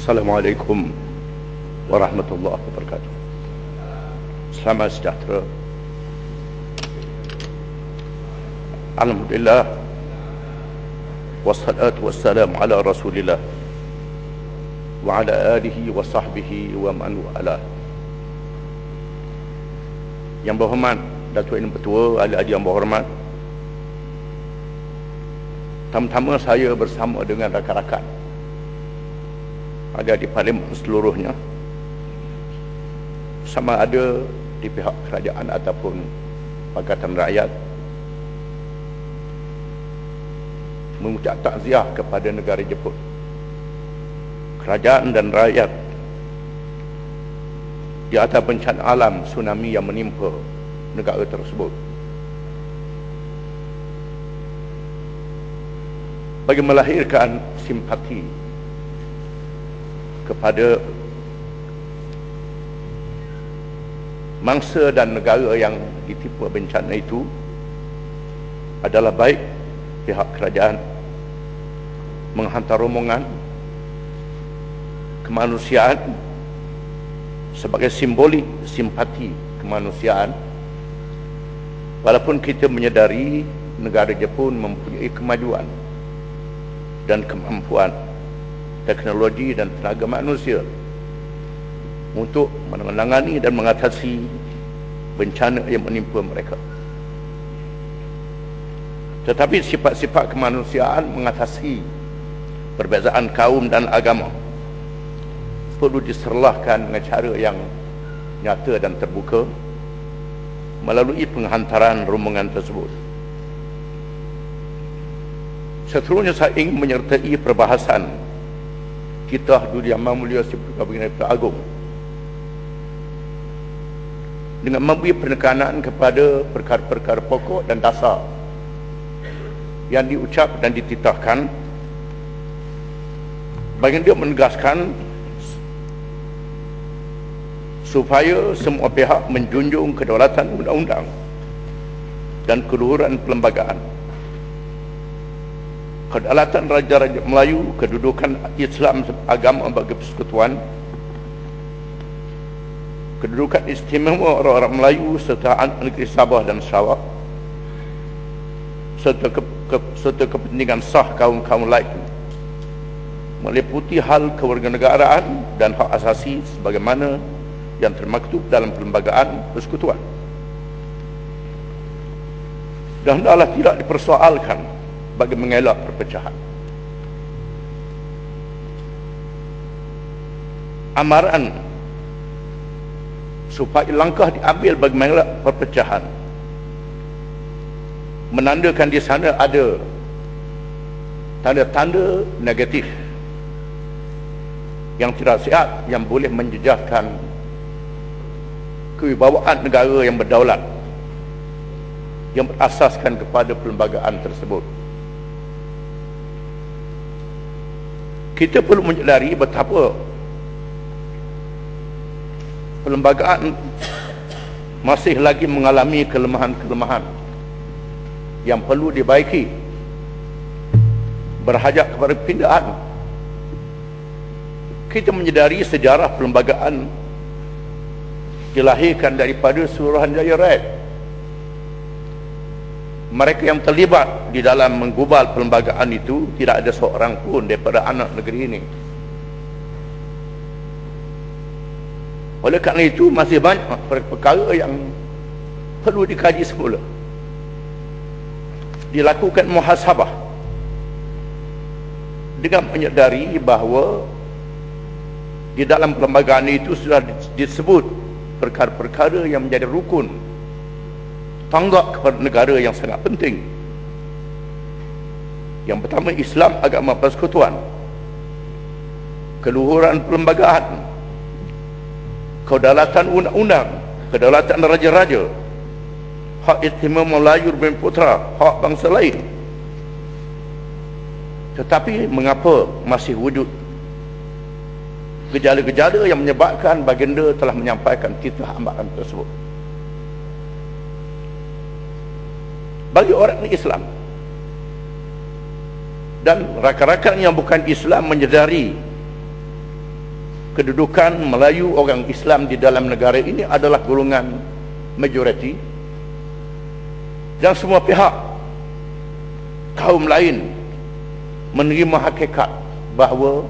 Assalamualaikum warahmatullahi wabarakatuh. Selamat sejahtera. Alhamdulillah. Wassalatu wassalamu ala Rasulillah wa ala alihi wa sahbihi wa man wala. Yang berhormat Datuk Yang Bertua, ahli-ahli yang berhormat, pertama-tama saya bersama dengan rakan-rakan ada di Parlimen seluruhnya, sama ada di pihak kerajaan ataupun Pakatan Rakyat, mengucap takziah kepada negara Jepun, kerajaan dan rakyat di atas bencana alam tsunami yang menimpa negara tersebut. Bagi melahirkan simpati kepada mangsa dan negara yang ditimpa bencana itu, adalah baik pihak kerajaan menghantar rombongan kemanusiaan sebagai simbolik simpati kemanusiaan, walaupun kita menyedari negara Jepun mempunyai kemajuan dan kemampuan teknologi dan tenaga manusia untuk menangani dan mengatasi bencana yang menimpa mereka. Tetapi sifat-sifat kemanusiaan mengatasi perbezaan kaum dan agama perlu diserlahkan dengan cara yang nyata dan terbuka melalui penghantaran rombongan tersebut. Seterusnya saya ingin menyertai perbahasan Kitab Duli Yang Mulia Si Baginda Agung dengan memberi penekanan kepada perkara-perkara pokok dan dasar yang diucap dan dititahkan. Baginda menegaskan supaya semua pihak menjunjung kedaulatan undang-undang dan keluhuran perlembagaan, kedaulatan Raja-Raja Melayu, kedudukan Islam agama bagi persekutuan, kedudukan istimewa orang-orang Melayu serta negeri Sabah dan Sarawak, serta kepentingan sah kaum-kaum lain, meliputi hal kewarganegaraan dan hak asasi sebagaimana yang termaktub dalam perlembagaan persekutuan, dan hendaklah tidak dipersoalkan bagi mengelak perpecahan. Amaran supaya langkah diambil bagi mengelak perpecahan menandakan di sana ada tanda-tanda negatif yang tidak sihat yang boleh menjejaskan kewibawaan negara yang berdaulat yang berasaskan kepada perlembagaan tersebut. Kita perlu menyadari betapa perlembagaan masih lagi mengalami kelemahan-kelemahan yang perlu dibaiki, berhajat kepada pindaan. Kita menyadari sejarah perlembagaan dilahirkan daripada Suruhanjaya Raid. Mereka yang terlibat di dalam menggubal perlembagaan itu tidak ada seorang pun daripada anak negeri ini. Oleh kerana itu masih banyak perkara yang perlu dikaji semula, dilakukan muhasabah dengan menyadari bahawa di dalam perlembagaan itu sudah disebut perkara-perkara yang menjadi rukun tanggap kepada negara yang sangat penting. Yang pertama, Islam agama persekutuan, keluhuran perlembagaan, kedaulatan undang-undang, kedaulatan raja-raja, hak istimewa Melayu dan Putra, hak bangsa lain. Tetapi mengapa masih wujud gejala-gejala yang menyebabkan baginda telah menyampaikan titah hambaan tersebut? Bagi orang Islam dan rakan-rakan yang bukan Islam menyedari kedudukan Melayu orang Islam di dalam negara ini adalah golongan majoriti, dan semua pihak kaum lain menerima hakikat bahawa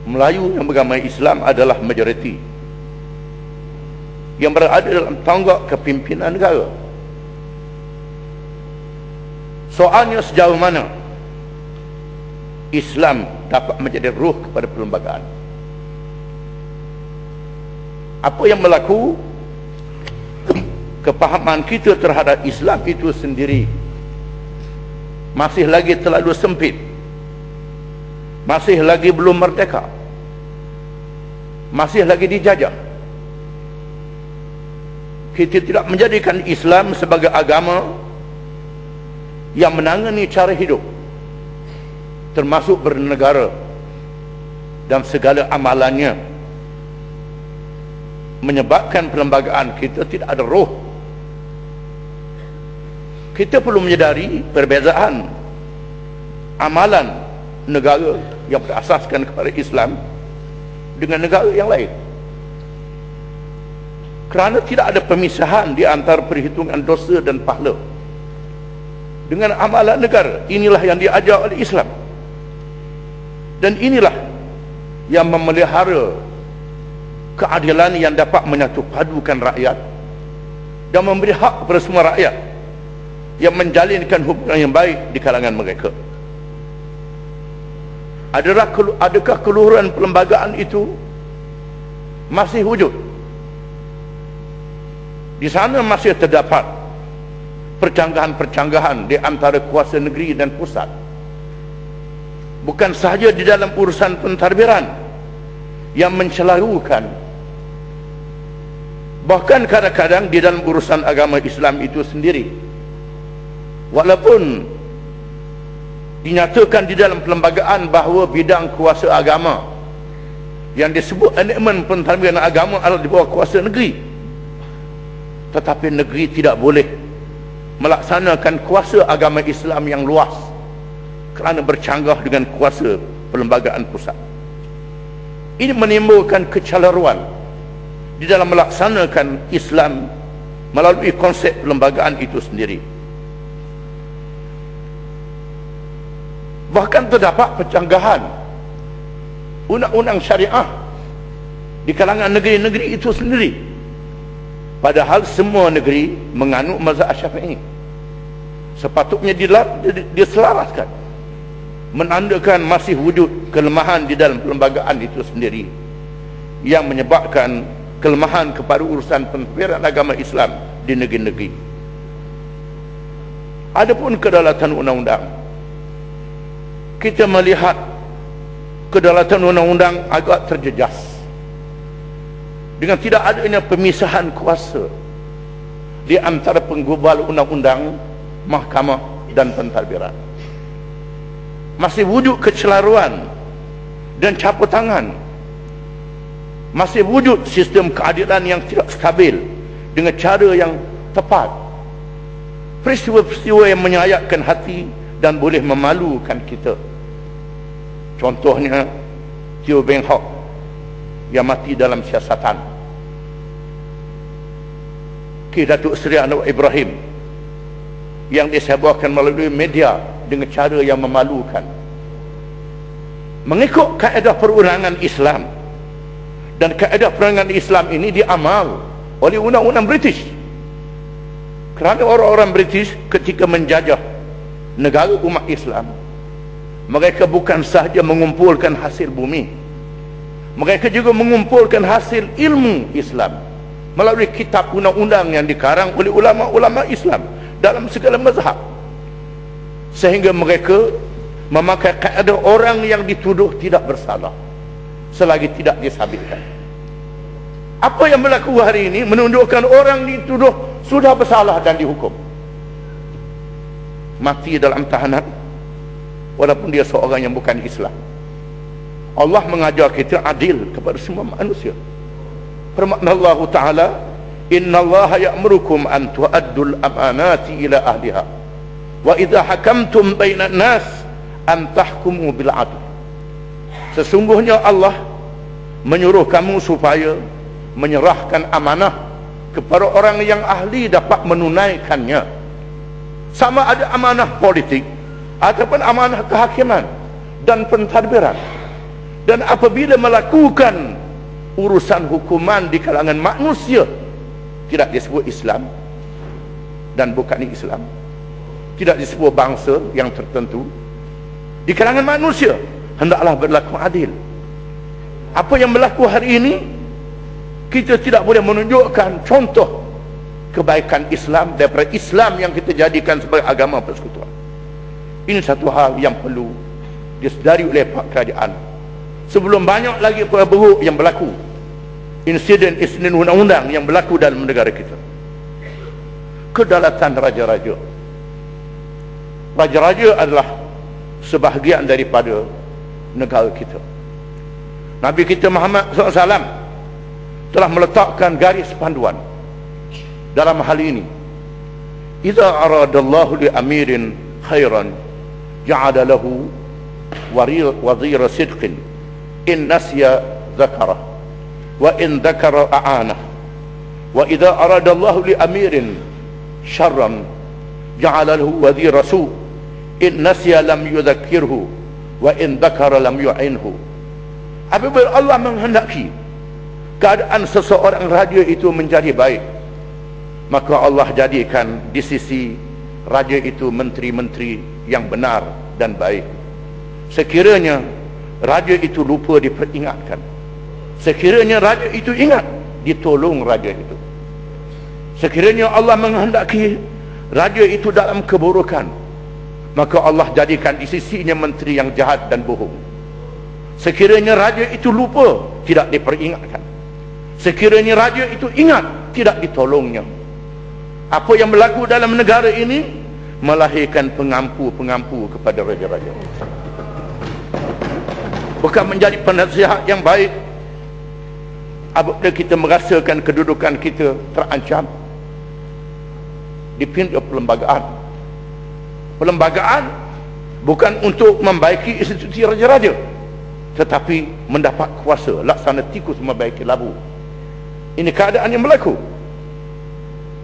Melayu yang beragama Islam adalah majoriti yang berada dalam tonggak kepimpinan negara. Soalnya sejauh mana Islam dapat menjadi ruh kepada perlembagaan. Apa yang berlaku, kepahaman kita terhadap Islam itu sendiri masih lagi terlalu sempit, masih lagi belum merdeka, masih lagi dijajah. Kita tidak menjadikan Islam sebagai agama yang menangani cara hidup, termasuk bernegara, dan segala amalannya, menyebabkan perlembagaan kita tidak ada roh. Kita perlu menyedari perbezaan amalan negara yang berasaskan kepada Islam dengan negara yang lain, kerana tidak ada pemisahan di antara perhitungan dosa dan pahala dengan amalan negara. Inilah yang diajar oleh Islam, dan inilah yang memelihara keadilan yang dapat menyatupadukan rakyat dan memberi hak kepada semua rakyat, yang menjalinkan hubungan yang baik di kalangan mereka. Adakah keluhuran perlembagaan itu masih wujud? Di sana masih terdapat percanggahan-percanggahan di antara kuasa negeri dan pusat, bukan sahaja di dalam urusan pentadbiran yang mencelarukan, bahkan kadang-kadang di dalam urusan agama Islam itu sendiri. Walaupun dinyatakan di dalam perlembagaan bahawa bidang kuasa agama yang disebut enakmen pentadbiran agama adalah di bawah kuasa negeri, tetapi negeri tidak boleh melaksanakan kuasa agama Islam yang luas kerana bercanggah dengan kuasa perlembagaan pusat. Ini menimbulkan kecelaruan di dalam melaksanakan Islam melalui konsep perlembagaan itu sendiri. Bahkan terdapat pencanggahan undang-undang syariah di kalangan negeri-negeri itu sendiri, padahal semua negeri menganut mazhab Syafi'i. Sepatutnya diselaraskan, menandakan masih wujud kelemahan di dalam perlembagaan itu sendiri yang menyebabkan kelemahan kepada urusan pentadbiran agama Islam di negeri-negeri. Adapun kedaulatan undang-undang, kita melihat kedaulatan undang-undang agak terjejas dengan tidak adanya pemisahan kuasa di antara penggubal undang-undang, mahkamah dan pentadbiran. Masih wujud kecelaruan dan campur tangan, masih wujud sistem keadilan yang tidak stabil dengan cara yang tepat, peristiwa-peristiwa yang menyayatkan hati dan boleh memalukan kita. Contohnya Teo Beng Hok yang mati dalam siasatan, Datuk Seri Anwar Ibrahim yang disebarkan melalui media dengan cara yang memalukan. Mengikut kaedah perundangan Islam, dan kaedah perundangan Islam ini diamal oleh undang-undang British, kerana orang-orang British ketika menjajah negara umat Islam, mereka bukan sahaja mengumpulkan hasil bumi, mereka juga mengumpulkan hasil ilmu Islam melalui kitab undang-undang yang dikarang oleh ulama-ulama Islam dalam segala mazhab, sehingga mereka memakai kaedah orang yang dituduh tidak bersalah selagi tidak disabitkan. Apa yang berlaku hari ini menunjukkan orang dituduh sudah bersalah dan dihukum mati dalam tahanan, walaupun dia seorang yang bukan Islam. Allah mengajar kita adil kepada semua manusia. Firman Allah Ta'ala, innallaha ya'murukum an tu'addul amanati ila ahliha wa idha hakamtum bainan nas an tahkumu bil adl. Sesungguhnya Allah menyuruh kamu supaya menyerahkan amanah kepada orang yang ahli dapat menunaikannya, sama ada amanah politik ataupun amanah kehakiman dan pentadbiran. Dan apabila melakukan urusan hukuman di kalangan manusia, tidak disebut Islam dan bukan Islam, tidak disebut bangsa yang tertentu, di kalangan manusia hendaklah berlaku adil. Apa yang berlaku hari ini, kita tidak boleh menunjukkan contoh kebaikan Islam daripada Islam yang kita jadikan sebagai agama persekutuan. Ini satu hal yang perlu disedari oleh kerajaan sebelum banyak lagi perkara buruk yang berlaku, insiden undang-undang yang berlaku dalam negara kita. Kedaulatan raja-raja. Raja-raja adalah sebahagian daripada negara kita. Nabi kita Muhammad SAW telah meletakkan garis panduan dalam hal ini. Idza aradallahu li amirin khairan ja'ala lahu wazira sidqin in nasya dzakara wa in dzakara a'ana wa idza aradallahu li amirin syarran ja'ala lahu wazira su in nasya lam yudzakkirhu wa in dzakara lam yu'inhu. Apabila Allah menghendaki keadaan seseorang raja itu menjadi baik, maka Allah jadikan di sisi raja itu menteri-menteri yang benar dan baik. Sekiranya raja itu lupa, diperingatkan. Sekiranya raja itu ingat, ditolong raja itu. Sekiranya Allah menghendaki raja itu dalam keburukan, maka Allah jadikan di sisinya menteri yang jahat dan bohong. Sekiranya raja itu lupa, tidak diperingatkan. Sekiranya raja itu ingat, tidak ditolongnya. Apa yang berlaku dalam negara ini melahirkan pengampu-pengampu kepada raja-raja. Bukan menjadi penasihat yang baik apabila kita merasakan kedudukan kita terancam. Dipindah perlembagaan. Perlembagaan bukan untuk membaiki institusi raja-raja, tetapi mendapat kuasa laksana tikus membaiki labu. Ini keadaan yang berlaku.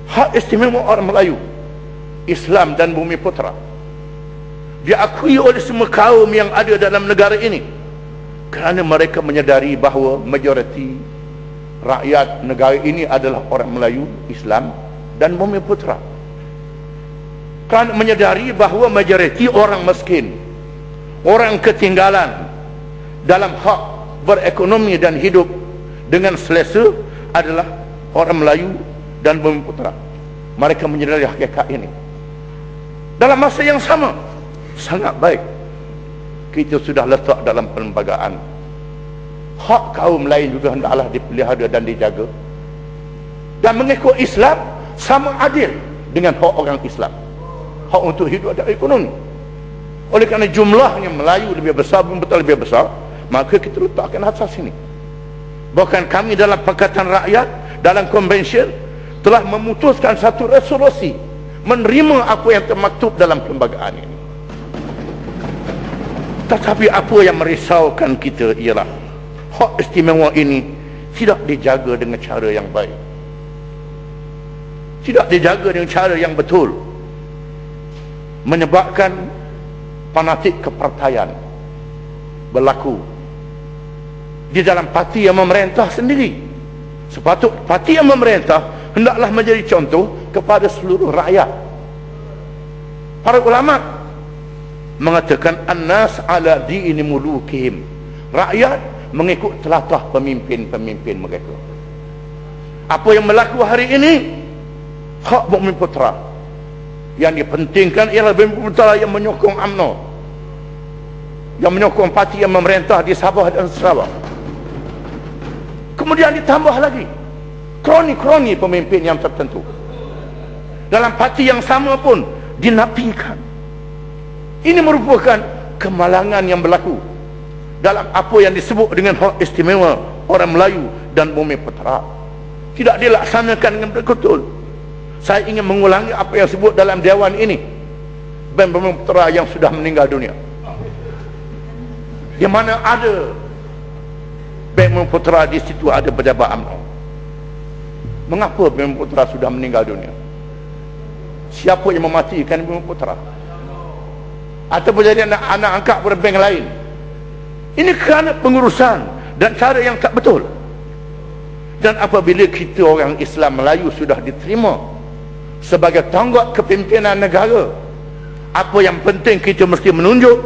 Hak istimewa orang Melayu, Islam dan Bumi Putera diakui oleh semua kaum yang ada dalam negara ini, kerana mereka menyadari bahawa majoriti rakyat negara ini adalah orang Melayu, Islam dan Bumi Putera. Kerana menyadari bahawa majoriti orang miskin, orang ketinggalan dalam hak berekonomi dan hidup dengan selesa adalah orang Melayu dan Bumi Putera. Mereka menyadari hakikat ini. Dalam masa yang sama, sangat baik kita sudah letak dalam perlembagaan hak kaum lain juga hendaklah dipelihara dan dijaga, dan mengikut Islam sama adil dengan hak orang Islam, hak untuk hidup dan ekonomi. Oleh kerana jumlahnya Melayu lebih besar, Bumi Putera lebih besar, maka kita letakkan asas ini. Bahkan kami dalam Pakatan Rakyat, dalam konvensyen telah memutuskan satu resolusi menerima apa yang termaktub dalam perlembagaan ini. Tetapi apa yang merisaukan kita ialah hak istimewa ini tidak dijaga dengan cara yang baik, tidak dijaga dengan cara yang betul, menyebabkan fanatik kepartaian berlaku di dalam parti yang memerintah sendiri. Sepatut parti yang memerintah hendaklah menjadi contoh kepada seluruh rakyat. Para ulama mengatakan annas ala dini mulukihim, rakyat mengikut telatah pemimpin-pemimpin mereka. Apa yang berlaku hari ini, hak Bumi Putera yang dipentingkan ialah Bumi Putera yang menyokong UMNO, yang menyokong parti yang memerintah di Sabah dan Sarawak. Kemudian ditambah lagi kroni-kroni pemimpin yang tertentu dalam parti yang sama pun dinafikan. Ini merupakan kemalangan yang berlaku dalam apa yang disebut dengan hak istimewa orang Melayu dan Bumi Putera. Tidak dilaksanakan dengan betul. Saya ingin mengulangi apa yang disebut dalam dewan ini, dan Bumi Putera yang sudah meninggal dunia, di mana ada Bank Bumiputera di situ ada pejabat UMNO. Mengapa Bank Bumiputera sudah meninggal dunia? Siapa yang mematikan Bank Bumiputera? Ataupun jadi anak angkat pada bank lain? Ini kerana pengurusan dan cara yang tak betul. Dan apabila kita orang Islam Melayu sudah diterima sebagai tonggak kepimpinan negara, apa yang penting kita mesti menunjuk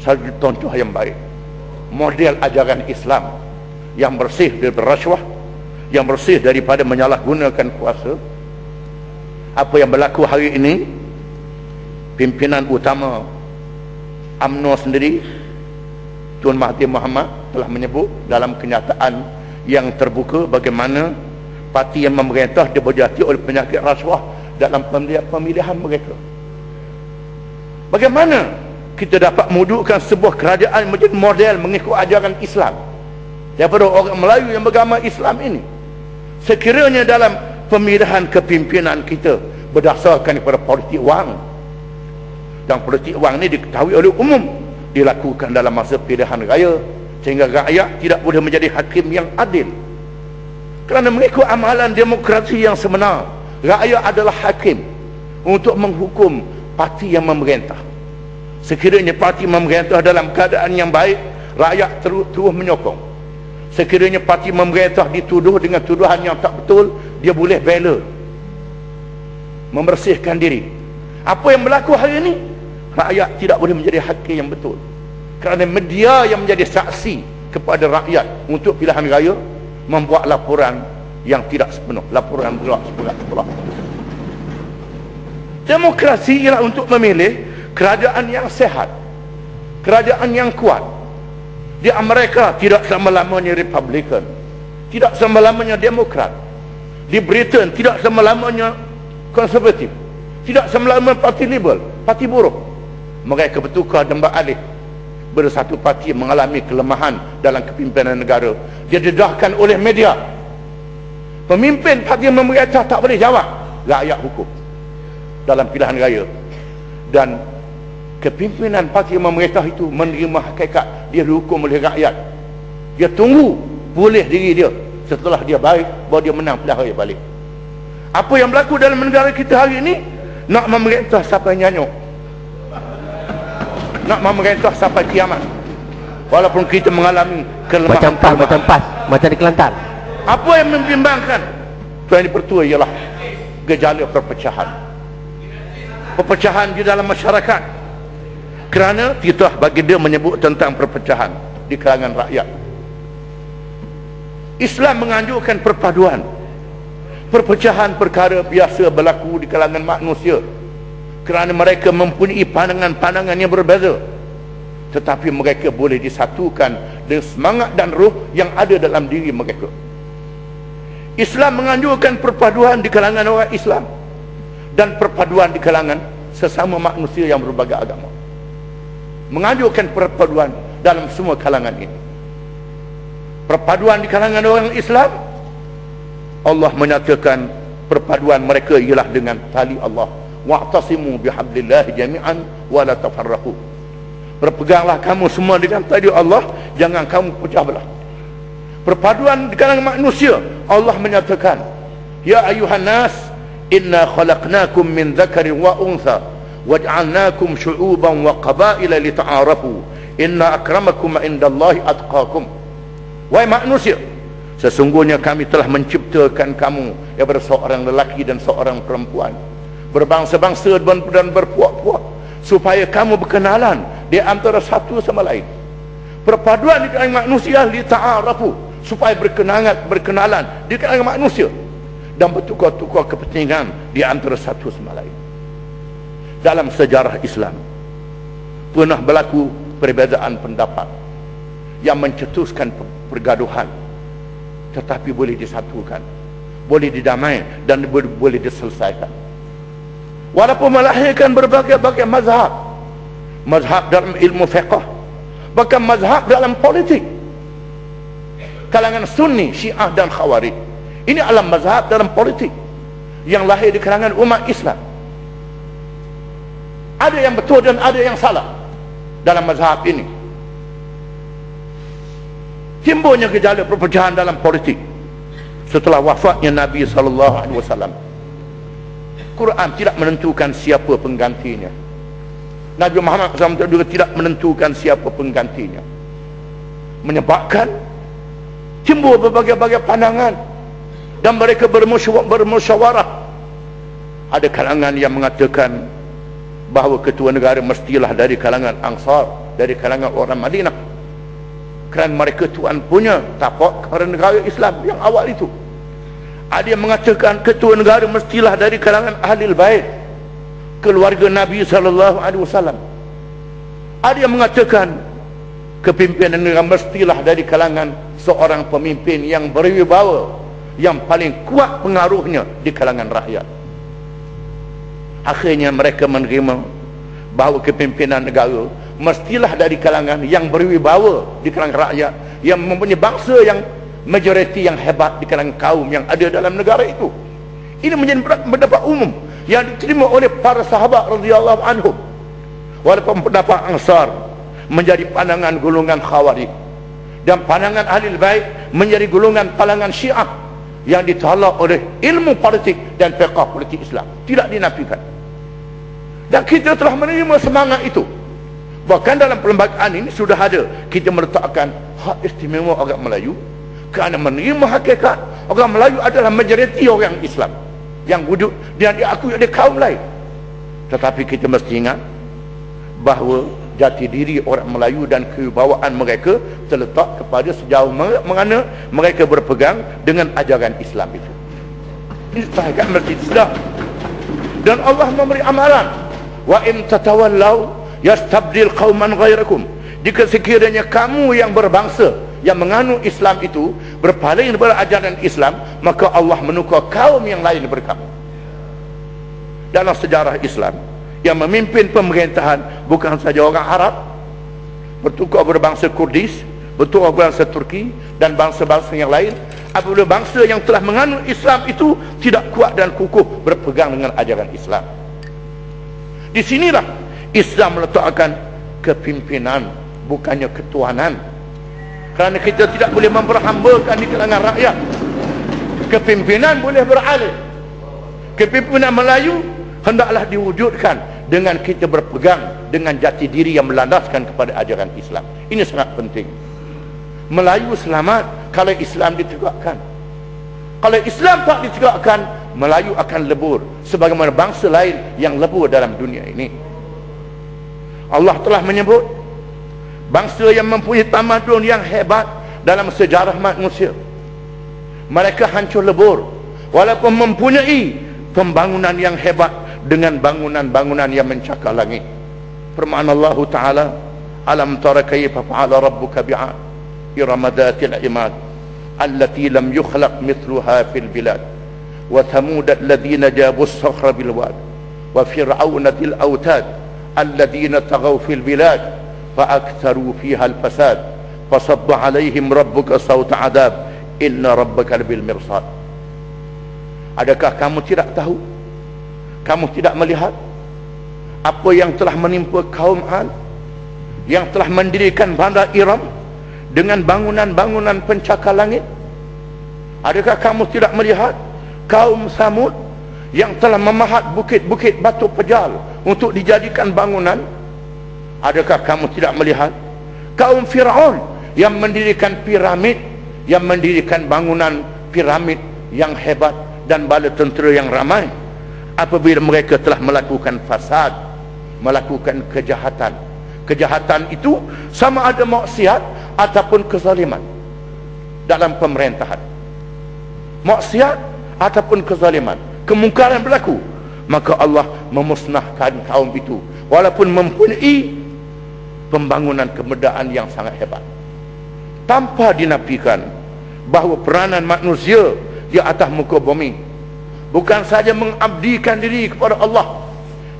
satu contoh yang baik, model ajaran Islam yang bersih daripada rasuah, yang bersih daripada menyalahgunakan kuasa. Apa yang berlaku hari ini, pimpinan utama UMNO sendiri, Tun Mahathir Mohamad telah menyebut dalam kenyataan yang terbuka bagaimana parti yang memerintah diberjati oleh penyakit rasuah dalam pemilihan mereka. Bagaimana kita dapat mewujudkan sebuah kerajaan menjadi model mengikut ajaran Islam daripada orang Melayu yang beragama Islam ini? Sekiranya dalam pemilihan kepimpinan kita berdasarkan kepada politik wang, dan politik wang ini diketahui oleh umum dilakukan dalam masa pilihan raya, sehingga rakyat tidak boleh menjadi hakim yang adil. Kerana mengikut amalan demokrasi yang sebenar, rakyat adalah hakim untuk menghukum parti yang memerintah. Sekiranya parti memerintah dalam keadaan yang baik, rakyat terus menyokong. Sekiranya parti memerintah dituduh dengan tuduhan yang tak betul, dia boleh bela, membersihkan diri. Apa yang berlaku hari ini, rakyat tidak boleh menjadi hakim yang betul, kerana media yang menjadi saksi kepada rakyat untuk pilihan raya membuat laporan yang tidak sepenuh, laporan berat. Demokrasi ialah untuk memilih kerajaan yang sehat, kerajaan yang kuat. Di Amerika tidak selama-lamanya Republican, tidak selama-lamanya Demokrat. Di Britain tidak selama-lamanya konservatif, tidak selama-lamanya parti liberal, parti buruh. Mereka bertukar dan beralih. Bersatu parti mengalami kelemahan dalam kepimpinan negara, dia didedahkan oleh media. Pemimpin parti memerintah tak boleh jawab, rakyat hukum dalam pilihan raya. Dan kepimpinan parti memerintah itu menerima hakikat dia dihukum oleh rakyat. Dia tunggu pulih diri dia, setelah dia baik baru dia menang pilihan raya balik. Apa yang berlaku dalam negara kita hari ini, nak memerintah sampai nyanyuk, nak memerintah sampai kiamat, walaupun kita mengalami kelemahan. Macam di Kelantan. Apa yang membimbangkan? Yang pertama ialah gejala perpecahan. Perpecahan di dalam masyarakat. Kerana kita bagi dia menyebut tentang perpecahan di kalangan rakyat. Islam menganjurkan perpaduan. Perpecahan perkara biasa berlaku di kalangan manusia, kerana mereka mempunyai pandangan-pandangan yang berbeza, tetapi mereka boleh disatukan dengan semangat dan roh yang ada dalam diri mereka. Islam menganjurkan perpaduan di kalangan orang Islam dan perpaduan di kalangan sesama manusia yang berbagai agama. Menganjurkan perpaduan dalam semua kalangan ini. Perpaduan di kalangan orang Islam, Allah menyatakan perpaduan mereka ialah dengan tali Allah. Wa'tasimu bihablillahi jami'an wa la tafarraqu. Berpeganglah kamu semua dengan tali Allah, jangan kamu pecah belah. Perpaduan di kalangan manusia, Allah menyatakan, ya ayuhan nas, inna khalaqnakum min dzakarin wa untha waj'alnakum syu'uban wa qabaila lita'arafu inna akramakum indallahi atqakum. Wahai manusia, sesungguhnya kami telah menciptakan kamu daripada seorang lelaki dan seorang perempuan, berbangsa-bangsa dan berpuak-puak, supaya kamu berkenalan di antara satu sama lain. Perpaduan di kalangan manusia li ta'arafu, supaya berkenalan di kalangan manusia dan bertukar-tukar kepentingan di antara satu sama lain. Dalam sejarah Islam pernah berlaku perbezaan pendapat yang mencetuskan pergaduhan, tetapi boleh disatukan, boleh didamai dan boleh diselesaikan. Walaupun melahirkan berbagai-bagai mazhab, mazhab dalam ilmu fiqh, bahkan mazhab dalam politik. Kalangan Sunni, Syiah dan Khawarij, ini adalah mazhab dalam politik yang lahir di kalangan umat Islam. Ada yang betul dan ada yang salah dalam mazhab ini. timbulnya gejala perpecahan dalam politik setelah wafatnya Nabi SAW. Quran tidak menentukan siapa penggantinya. Nabi Muhammad SAW juga tidak menentukan siapa penggantinya, menyebabkan timbul berbagai-bagai pandangan dan mereka bermusyawarah. Ada kalangan yang mengatakan bahawa ketua negara mestilah dari kalangan Ansar, dari kalangan orang Madinah, kerana mereka tuan punya tapak kepada negara Islam yang awal itu. Ada yang mengatakan ketua negara mestilah dari kalangan Ahlul Bait, keluarga Nabi SAW. Ada yang mengatakan kepimpinan negara mestilah dari kalangan seorang pemimpin yang berwibawa, yang paling kuat pengaruhnya di kalangan rakyat. Akhirnya mereka menerima bahawa kepimpinan negara mestilah dari kalangan yang berwibawa di kalangan rakyat, yang mempunyai bangsa yang majoriti yang hebat di kalangan kaum yang ada dalam negara itu. Ini menjadi pendapat umum yang diterima oleh para sahabat radhiyallahu anhum. Walaupun pendapat Ansar menjadi pandangan golongan Khawarij dan pandangan Ahlul Bait menjadi golongan pandangan Syiah yang ditolak oleh ilmu politik dan fiqh politik Islam, tidak dinafikan. Dan kita telah menerima semangat itu. Bahkan dalam perlembagaan ini sudah ada kita meletakkan hak istimewa orang Melayu, kerana menerima hakikat orang Melayu adalah majoriti orang Islam yang wujud dan diakui oleh kaum lain. Tetapi kita mesti ingat bahawa jati diri orang Melayu dan kewibawaan mereka terletak kepada sejauh mana mereka berpegang dengan ajaran Islam itu. Ini hakikat mesti sedar. Dan Allah memberi amalan, wa in tatawallaw yastabdil qauman ghairakum. Jika sekiranya kamu yang berbangsa yang menganut Islam itu berpaling kepada ajaran Islam, maka Allah menukar kaum yang lain daripada kamu. Dalam sejarah Islam, yang memimpin pemerintahan bukan saja orang Arab, bertukar berbangsa Kurdis, bertukar berbangsa Turki dan bangsa-bangsa yang lain. Apabila bangsa yang telah menganut Islam itu tidak kuat dan kukuh berpegang dengan ajaran Islam, di sinilah Islam meletakkan kepimpinan, bukannya ketuanan. Kerana kita tidak boleh memperhambakan di kalangan rakyat. Kepimpinan boleh beralih. Kepimpinan Melayu hendaklah diwujudkan dengan kita berpegang dengan jati diri yang melandaskan kepada ajaran Islam. Ini sangat penting. Melayu selamat kalau Islam ditegakkan. Kalau Islam tak ditegakkan, Melayu akan lebur sebagaimana bangsa lain yang lebur dalam dunia ini. Allah telah menyebut bangsa yang mempunyai tamadun yang hebat dalam sejarah manusia, mereka hancur lebur walaupun mempunyai pembangunan yang hebat dengan bangunan-bangunan yang mencakar langit. Firman Allah Ta'ala, alam tara kayfa fa'ala rabbuka bi'ad irama dhatil imad allati lam yukhlaq mithluha fil bilad wa thamud alladhina jabu as-sakhra bil wad wa fir'auna dhil autad alladhina taghaw fil bilad fa'aktharu fiha al-fasad fasabba 'alaihim rabbuka sawta 'adab inna rabbaka bil mirsad. Adakah kamu tidak tahu, kamu tidak melihat apa yang telah menimpa kaum Ad yang telah mendirikan bandar Iram dengan bangunan-bangunan pencakar langit? Adakah kamu tidak melihat kaum Samud yang telah memahat bukit-bukit batu pejal untuk dijadikan bangunan? Adakah kamu tidak melihat kaum Fir'aun yang mendirikan piramid, yang mendirikan bangunan piramid yang hebat dan bala tentera yang ramai? Apabila mereka telah melakukan fasad, melakukan kejahatan, kejahatan itu sama ada maksiat ataupun kezaliman dalam pemerintahan, maksiat ataupun kezaliman, kemungkaran berlaku, maka Allah memusnahkan kaum itu walaupun mempunyai pembangunan kemudahan yang sangat hebat, tanpa dinafikan bahawa peranan manusia di atas muka bumi bukan saja mengabdikan diri kepada Allah.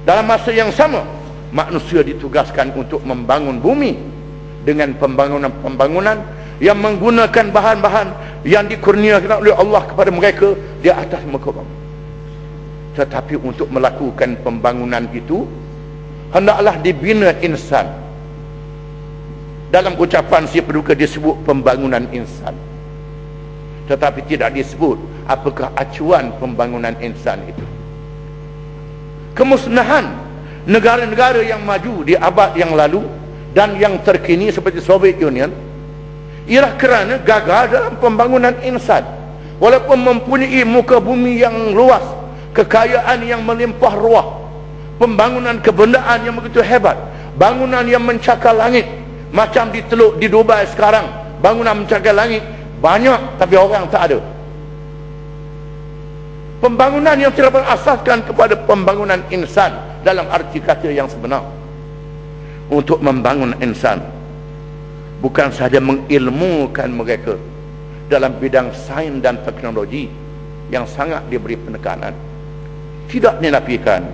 Dalam masa yang sama, manusia ditugaskan untuk membangun bumi dengan pembangunan-pembangunan yang menggunakan bahan-bahan yang dikurniakan oleh Allah kepada mereka di atas muka bumi. Tetapi untuk melakukan pembangunan itu hendaklah dibina insan dalam ucapan si Paduka disebut pembangunan insan, tetapi tidak disebut apakah acuan pembangunan insan itu. Kemusnahan negara-negara yang maju di abad yang lalu dan yang terkini seperti Soviet Union ialah kerana gagal dalam pembangunan insan. Walaupun mempunyai muka bumi yang luas, kekayaan yang melimpah ruah, pembangunan kebendaan yang begitu hebat, bangunan yang mencakar langit, macam di Teluk di Dubai sekarang, bangunan mencakar langit banyak tapi orang tak ada. Pembangunan yang tidak berasaskan kepada pembangunan insan dalam arti kata yang sebenar. Untuk membangun insan bukan sahaja mengilmukan mereka dalam bidang sains dan teknologi yang sangat diberi penekanan. Tidak dinafikan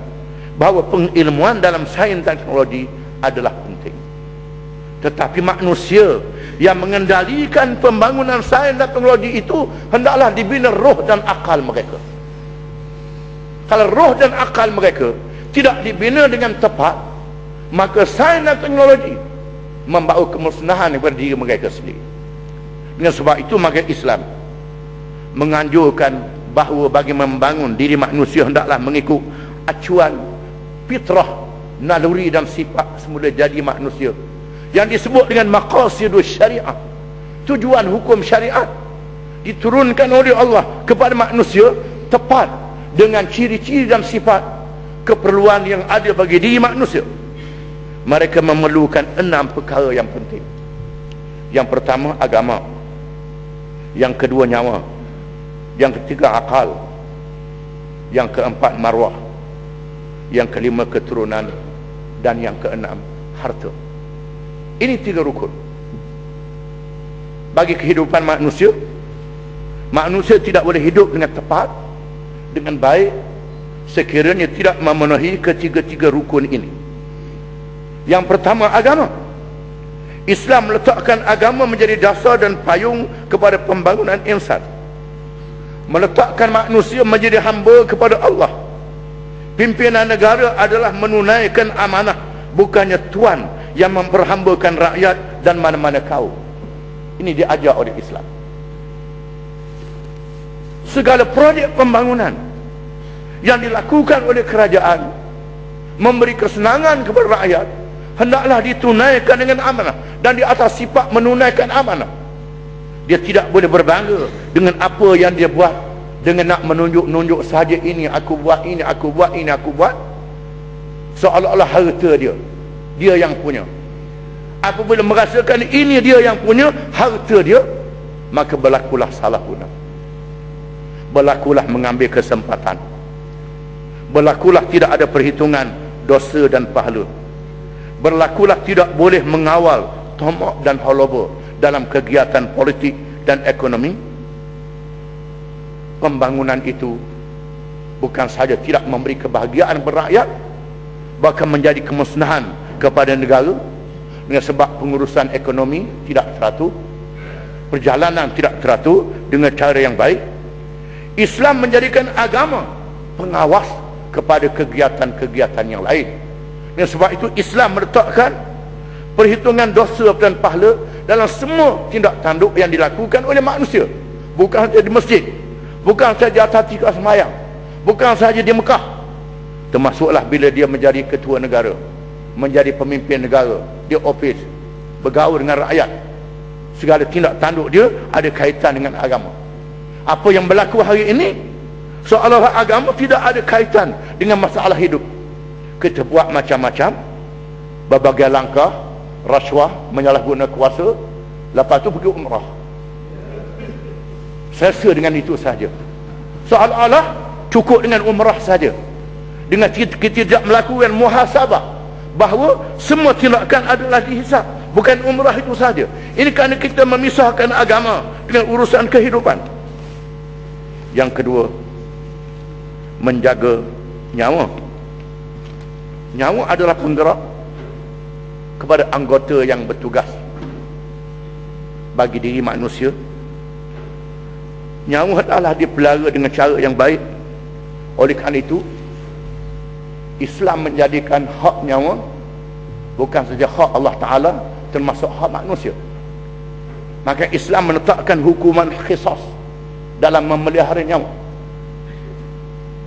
bahawa pengilmuan dalam sains dan teknologi adalah penting, tetapi manusia yang mengendalikan pembangunan sains dan teknologi itu hendaklah dibina roh dan akal mereka. Kalau roh dan akal mereka tidak dibina dengan tepat, maka sains dan teknologi membawa kemusnahan kepada diri mereka sendiri. Dengan sebab itu maka Islam menganjurkan bahawa bagi membangun diri manusia hendaklah mengikut acuan fitrah, naluri dan sifat semula jadi manusia yang disebut dengan maqasidus syariah. Tujuan hukum syariat diturunkan oleh Allah kepada manusia tepat dengan ciri-ciri dan sifat keperluan yang ada bagi diri manusia. Mereka memerlukan 6 perkara yang penting. Yang pertama agama, yang kedua nyawa, yang ketiga akal, yang keempat maruah, yang kelima keturunan, dan yang keenam harta. Ini 3 rukun bagi kehidupan manusia. Manusia tidak boleh hidup dengan tepat, dengan baik, sekiranya tidak memenuhi ketiga-tiga rukun ini. Yang pertama agama. Islam meletakkan agama menjadi dasar dan payung kepada pembangunan insan, meletakkan manusia menjadi hamba kepada Allah. Pimpinan negara adalah menunaikan amanah, bukannya tuan yang memperhambakan rakyat dan mana-mana kaum. Ini diajar oleh Islam. Segala projek pembangunan yang dilakukan oleh kerajaan memberi kesenangan kepada rakyat hendaklah ditunaikan dengan amanah, dan di atas sifat menunaikan amanah. Dia tidak boleh berbangga dengan apa yang dia buat, dengan nak menunjuk-nunjuk saja, ini aku buat, ini aku buat, ini aku buat, seolah-olah harta dia yang punya. Apabila merasakan ini dia yang punya, harta dia, maka berlakulah salah guna, berlakulah mengambil kesempatan, berlakulah tidak ada perhitungan dosa dan pahala, berlakulah tidak boleh mengawal tomok dan holobo dalam kegiatan politik dan ekonomi. Pembangunan itu bukan sahaja tidak memberi kebahagiaan berakyat, bahkan menjadi kemusnahan kepada negara, dengan sebab pengurusan ekonomi tidak teratur, perjalanan tidak teratur dengan cara yang baik. Islam menjadikan agama pengawas kepada kegiatan-kegiatan yang lain. Dengan sebab itu Islam meletakkan perhitungan dosa dan pahala dalam semua tindak tanduk yang dilakukan oleh manusia, bukan saja di masjid, bukan saja atas tika semayang, bukan saja di Mekah, termasuklah bila dia menjadi ketua negara, menjadi pemimpin negara, dia ofis, bergaul dengan rakyat. Segala tindak tanduk dia ada kaitan dengan agama. Apa yang berlaku hari ini seolah-olah agama tidak ada kaitan dengan masalah hidup. Kita buat macam-macam, berbagai langkah, rasuah, menyalahguna kuasa, lepas tu pergi umrah, selesa dengan itu saja. Seolah-olah cukup dengan umrah saja, dengan kita tidak melakukan muhasabah bahawa semua tindakan adalah dihisap, bukan umrah itu saja. Ini kerana kita memisahkan agama dengan urusan kehidupan. Yang kedua, menjaga nyawa. Nyawa adalah penggerak kepada anggota yang bertugas bagi diri manusia. Nyawa adalah dipelihara dengan cara yang baik. Oleh kerana itu Islam menjadikan hak nyawa bukan saja hak Allah Ta'ala, termasuk hak manusia. Maka Islam menetapkan hukuman qisas dalam memelihara nyawa.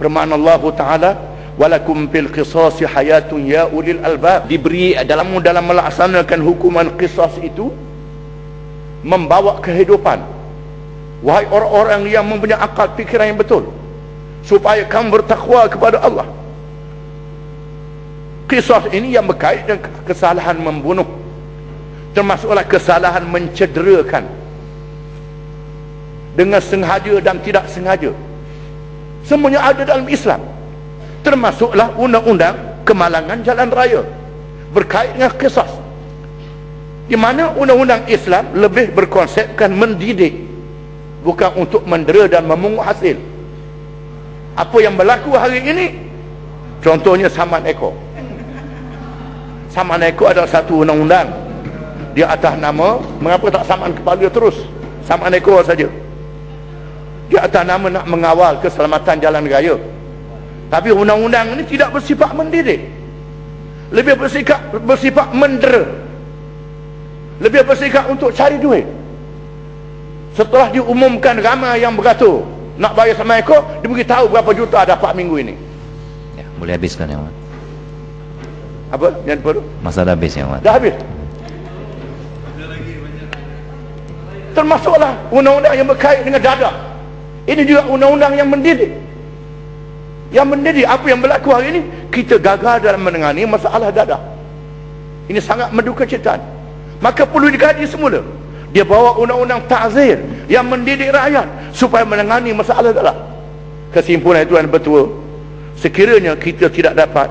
Firman Allah Ta'ala, walakum fil qisasi hayatun ya ulil albab. Diberi dalam melaksanakan hukuman qisas itu membawa kehidupan, wahai orang-orang yang mempunyai akal fikiran yang betul, supaya kamu bertakwa kepada Allah. Qisas ini yang berkait dengan kesalahan membunuh, termasuklah kesalahan mencederakan dengan sengaja dan tidak sengaja. Semuanya ada dalam Islam. Termasuklah undang-undang kemalangan jalan raya berkait dengan qisas, di mana undang-undang Islam lebih berkonsepkan mendidik, bukan untuk mendera dan memungut hasil. Apa yang berlaku hari ini, contohnya saman ekor. Saman ekor adalah satu undang-undang di atas nama, mengapa tak saman kepala terus, saman ekor saja, di atas nama nak mengawal keselamatan jalan raya. Tapi undang-undang ini tidak bersifat mendidik, lebih bersifat mendera, lebih bersifat untuk cari duit. Setelah diumumkan ramai yang beratur nak bayar sama ekor, dia beritahu berapa juta dapat minggu ini. Ya, boleh habiskan yang Wan. Apa? Yang baru? Masa dah habis yang Wan. Dah habis. Termasuklah undang-undang yang berkait dengan dadah. Ini juga undang-undang yang mendidik. Yang mendidik apa yang berlaku hari ini, kita gagal dalam menangani masalah dadah. Ini sangat mendukacita. Maka perlu dikaji semula. Dia bawa undang-undang ta'zir yang mendidik rakyat supaya menangani masalah dadah. Kesimpulan itu yang betul, sekiranya kita tidak dapat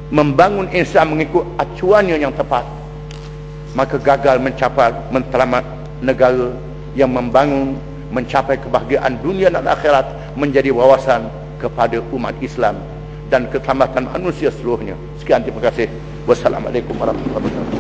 membangun Islam mengikut acuannya yang tepat, maka gagal menteramat negara yang membangun, mencapai kebahagiaan dunia dan akhirat, menjadi wawasan kepada umat Islam dan keselamatan manusia seluruhnya. Sekian, terima kasih. Wassalamualaikum warahmatullahi wabarakatuh.